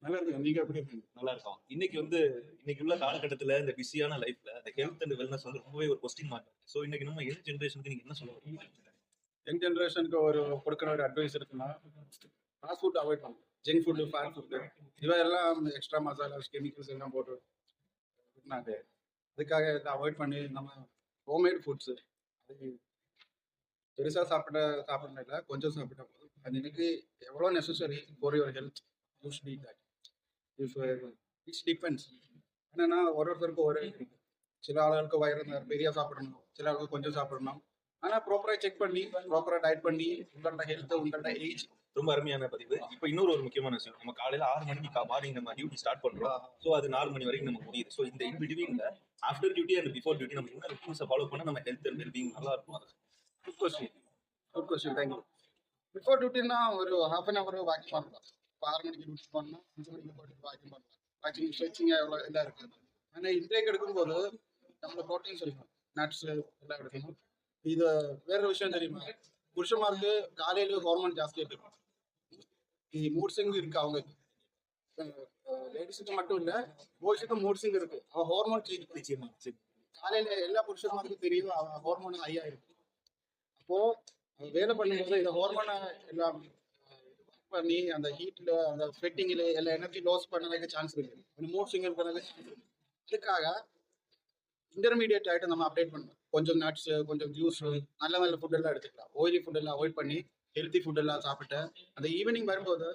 நல்லா இருக்கு. நீங்க எப்படி இருக்கீங்க? நல்லா இருக்கும். இன்னைக்கு உள்ள காலகட்டத்துல இந்த பிஸியான லைஃப்ல இந்த ஹெல்த் அண்ட் வெல்னஸ் வந்து ரொம்பவே ஒரு கொஸ்டின் மார்க். சோ இன்னைக்கு நம்ம யங் ஜெனரேஷனுக்கு நீங்க என்ன சொல்ல வரீங்க? யங் ஜெனரேஷனுக்கு ஒரு கொடுக்குற ஒரு அட்வைஸ் இருக்குன்னா, ஃபாஸ்ட் ஃபுட் அவாய்ட் பண்ணணும். ஜங்க் ஃபுட், ஃபாஸ்ட் ஃபுட் இவையெல்லாம் எக்ஸ்ட்ரா மசாலாஸ், கெமிக்கல்ஸ் எல்லாம் போட்டு விட்டுனாங்க. அதுக்காக இதை அவாய்ட் பண்ணி நம்ம ஹோம்மேட் ஃபுட்ஸ் அது பெருசா சாப்பிடணும் இல்லை, கொஞ்சம் சாப்பிட்டா போதும். அது எனக்கு எவ்வளோ necessary for your health you should eat that. If it's depends. என்னன்னா ஒருத்தருக்கு ஒரு இருக்கு. சில ஆளுகளுக்கு வயிறு பெரிய சாப்பிடணும், சில ஆளுக்கு கொஞ்சம் சாப்பிடணும். ஆனா ப்ராப்பரா செக் பண்ணி ப்ராப்பரா டயட் பண்ணி உங்களோட ஹெல்த் உங்களோட ஏஜ். ரொம்ப அருமையான பதிவு. இப்ப இன்னொரு முக்கியமான விஷயம். நம்ம காலையில 6 மணிக்கு மார்னிங் நம்ம டியூட்டி ஸ்டார்ட் பண்றோம். சோ அது 4 மணி வரைக்கும் நம்ம முடியுது. சோ இந்த இன் பிட்வீன்ல after duty and before duty நம்ம என்ன ரூல்ஸை ஃபாலோ பண்ணா நம்ம ஹெல்த் அண்ட் வெல்பீயிங் நல்லா இருக்கும். Good question. Good question. Thank you. Before டியூட்டின்னா ஒரு ஹாஃப் அன் அவர் வாக்கிங் பண்ணலாம். இப்போ 6 மணிக்கு டியூட்டி பண்ணால் 5 மணிக்கு போட்டு வாக்கிங் பண்ணலாம். வாக்கிங் ஸ்ட்ரெச்சிங் எவ்வளோ எல்லாம் இருக்குது. ஆனால் இன்டேக் எடுக்கும்போது நம்மள ப்ரோட்டீன்ஸ் எடுக்கணும், நட்ஸ் எல்லாம் எடுக்கணும். இது வேற விஷயம் தெரியுமா, புருஷமாருக்கு காலையில ஹார்மோன் ஜாஸ்தியாக இருக்கும். இது மூட் ஸ்விங் இருக்கு அவங்களுக்கு. லேடிஸுக்கு மட்டும் இல்லை, பாய்ஸுக்கு மூட் ஸ்விங் இருக்கு. அவன் ஹார்மோன் சேஞ்ச் பண்ணி காலையில எல்லா புருஷன்மாருக்கும் தெரியும் ஹார்மோன் ஹையா இருக்கு. அப்போ வேலை பண்ணும்போது இந்த ஹார்மோனை எல்லாம் பண்ணி அந்த ஹீட்ல அந்த ஸ்வெட்டிங்ல எல்லா எனர்ஜி லாஸ் பண்ணதுக்கு சான்ஸ் இருக்கு, மூட் ஸ்விங் பண்ணதுக்கு சான்ஸ் இருக்கு. அதுக்காக இன்டர்மீடியட் ஆகிட்டு நம்ம அப்டேட் பண்ணணும். கொஞ்சம் நட்ஸ், கொஞ்சம் ஜூஸ், நல்ல நல்ல ஃபுட் எல்லாம் எடுத்துக்கலாம். ஆயிலி ஃபுட் எல்லாம் அவாய்ட் பண்ணி ஹெல்த்தி ஃபுட் எல்லாம் சாப்பிட்டு அந்த ஈவினிங் வரும்போது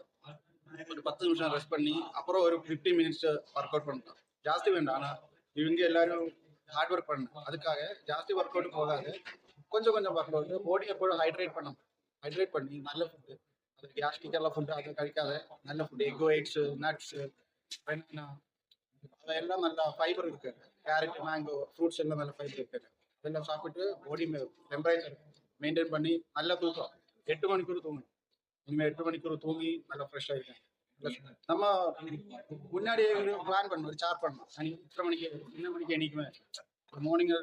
ஒரு 10 நிமிஷம் ரெஸ்ட் பண்ணி அப்புறம் ஒரு 15 மினிட்ஸ் ஒர்க் அவுட் பண்ணலாம். ஜாஸ்தி வேண்டாம். ஆனால் இவங்க எல்லாரும் ஹார்ட் ஒர்க் பண்ணணும். அதுக்காக ஜாஸ்தி ஒர்க் அவுட் போகாது, கொஞ்சம் கொஞ்சம் ஒர்க் அவுட். பாடி எப்போதும் ஹைட்ரேட் பண்ணணும். ஹைட்ரேட் பண்ணி நல்ல ஃபுட்டு, அது கேஸ்ட்ரிக் எல்லாம் ஃபுட்டு அதை கழிக்காத நல்ல ஃபுட், எக் ஒயிட்ஸ், நட்ஸ், அதெல்லாம் நல்லா ஃபைபர் இருக்கு. கேரட், மேங்கோ, ஃப்ரூட்ஸ் எல்லாம் நல்ல ஃபைபர் இருக்கு. அதெல்லாம் சாப்பிட்டு பாடி டெம்பரேச்சர் மெயின்டைன் பண்ணி நல்லா தூக்கம். 8 மணிக்கூர் தூங்கணும். இனிமேல் 8 மணிக்கூர் தூங்கி நல்லா ஃப்ரெஷ்ஷாக இருக்கேன். நம்ம முன்னாடியே ஒரு பிளான் பண்ணணும், ஒரு சார்ட் பண்ணணும். இத்தனை மணிக்கு என்ன மணிக்கு எண்ணிக்குவேன். Morning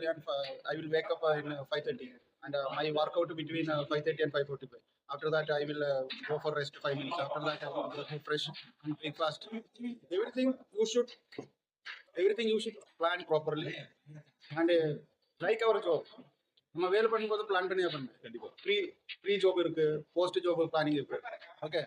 I will wake up in 5:30 and my workout between 5:30 and 5:45. After that, I will go for rest 5 minutes. After that, I will go fresh and breakfast. Everything you should plan properly and like our job. நம்ம வேலை பண்ணும்போது plan பண்ணியா பண்ணணும். கண்டிப்பா pre job இருக்கு, post job planning இருக்கு. Okay,